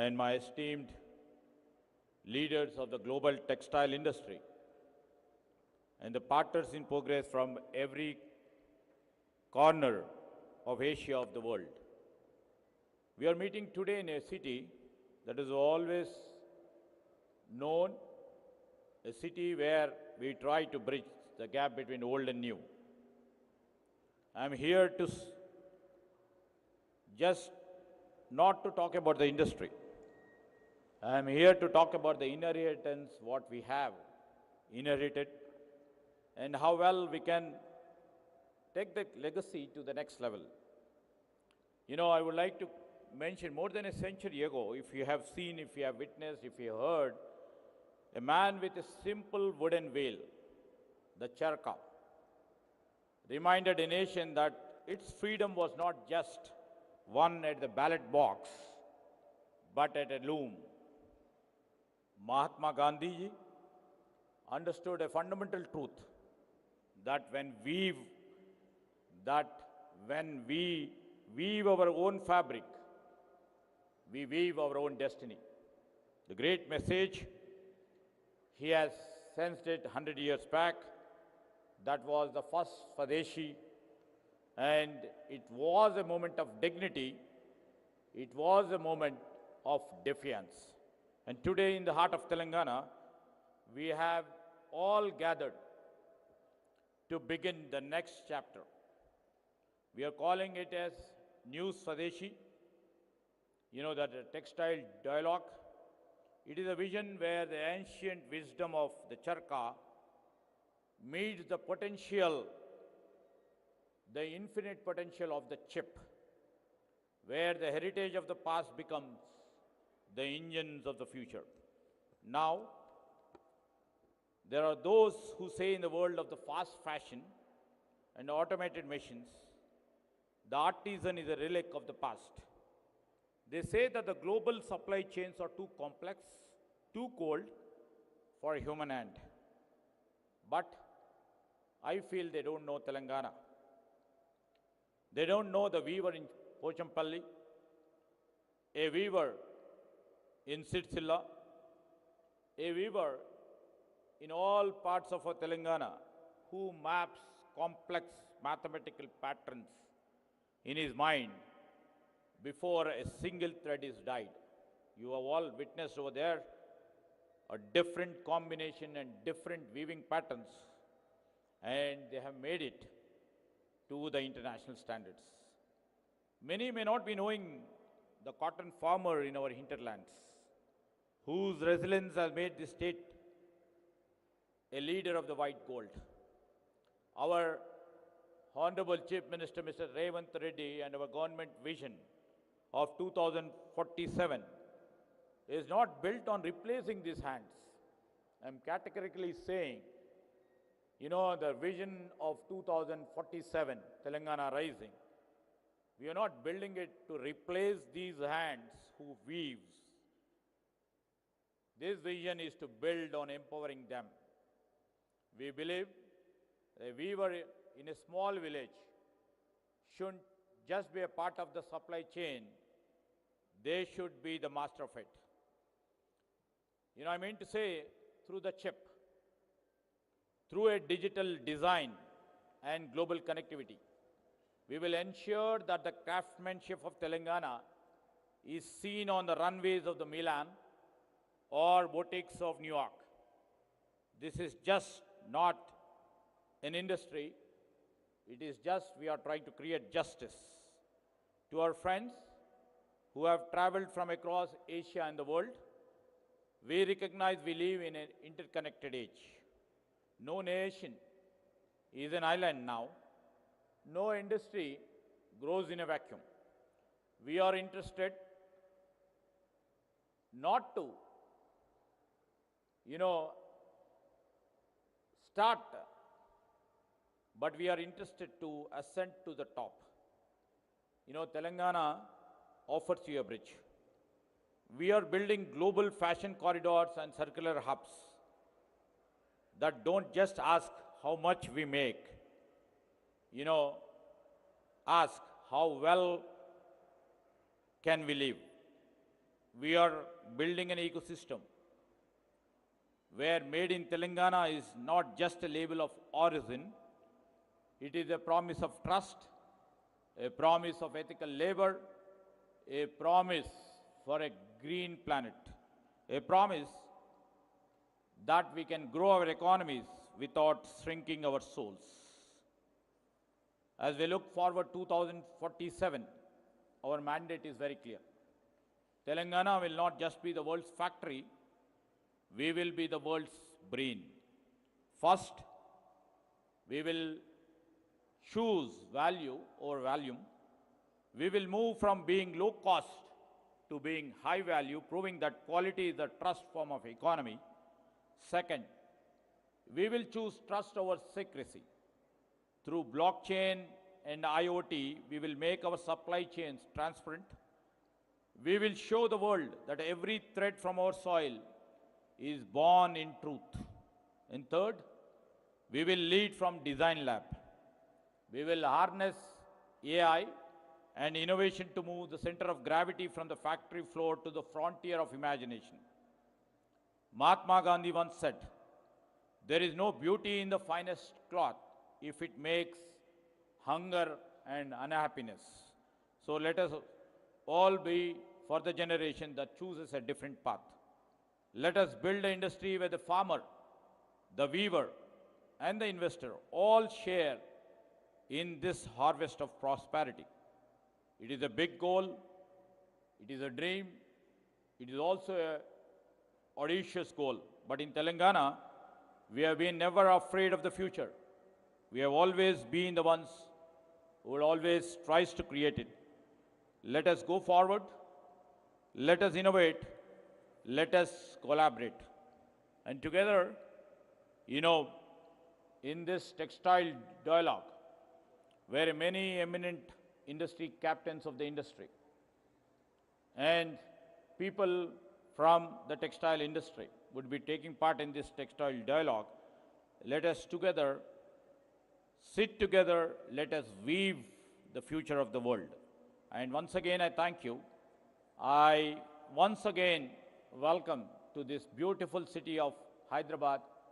and my esteemed leaders of the global textile industry and the partners in progress from every corner of Asia of the world. We are meeting today in a city that is always known, a city where we try to bridge the gap between old and new. I'm here to just not to talk about the industry. I'm here to talk about the inheritance, what we have inherited, and how well we can take the legacy to the next level. You know, I would like to mention more than a century ago, if you have seen, if you have witnessed, if you heard, a man with a simple wooden wheel, the charkha, reminded a nation that its freedom was not just won at the ballot box, but at a loom. Mahatma Gandhi ji understood a fundamental truth that when we weave our own fabric, we weave our own destiny. The great message, he has sensed it 100 years back. That was the first Swadeshi, and it was a moment of dignity. It was a moment of defiance. And today in the heart of Telangana, we have all gathered to begin the next chapter. We are calling it as New Swadeshi. You know, that textile dialogue. It is a vision where the ancient wisdom of the charkha meets the potential, the infinite potential of the chip, where the heritage of the past becomes the engines of the future. Now, there are those who say in the world of the fast fashion and automated machines, the artisan is a relic of the past. They say that the global supply chains are too complex, too cold for a human hand. But I feel they don't know Telangana. They don't know the weaver in Pochampalli, a weaver in Sirsilla, a weaver in all parts of our Telangana who maps complex mathematical patterns in his mind before a single thread is dyed. You have all witnessed over there a different combination and different weaving patterns, and they have made it to the international standards. Many may not be knowing the cotton farmer in our hinterlands, whose resilience has made this state a leader of the white gold. Our Honorable Chief Minister, Mr. Revanth Reddy, and our government vision of 2047 is not built on replacing these hands. I'm categorically saying, you know, the vision of 2047, Telangana Rising, we are not building it to replace these hands who weaves. This vision is to build on empowering them. We believe a weaver in a small village shouldn't just be a part of the supply chain, they should be the master of it. You know, I mean to say, through the chip, through a digital design and global connectivity, we will ensure that the craftsmanship of Telangana is seen on the runways of the Milan or boutiques of New York. This is just not an industry. It is just, we are trying to create justice. To our friends who have traveled from across Asia and the world, we recognize we live in an interconnected age. No nation is an island now. No industry grows in a vacuum. We are interested not to, start, but we are interested to ascend to the top. Telangana offers you a bridge. We are building global fashion corridors and circular hubs that don't just ask how much we make, ask how well can we live. we are building an ecosystem where made in Telangana is not just a label of origin, it is a promise of trust, a promise of ethical labor, a promise for a green planet, a promise that we can grow our economies without shrinking our souls. As we look forward 2047, our mandate is very clear. Telangana will not just be the world's factory, we will be the world's brain. First, we will choose value over volume. We will move from being low cost to being high value, proving that quality is the trust form of economy. Second, we will choose trust over secrecy. Through blockchain and IoT, we will make our supply chains transparent. We will show the world that every thread from our soil is born in truth. And third, we will lead from design lab. We will harness AI and innovation to move the center of gravity from the factory floor to the frontier of imagination. Mahatma Gandhi once said, there is no beauty in the finest cloth if it makes hunger and unhappiness. So let us all be for the generation that chooses a different path. Let us build an industry where the farmer, the weaver, and the investor all share in this harvest of prosperity. It is a big goal, it is a dream, it is also an audacious goal. But in Telangana, we have been never afraid of the future. We have always been the ones who will always tries to create it. Let us go forward, let us innovate, let us collaborate. And together, in this textile dialogue, where many eminent industry captains of the industry and people from the textile industry would be taking part in this textile dialogue, let us together sit together, let us weave the future of the world. And once again, I thank you. I once again welcome to this beautiful city of Hyderabad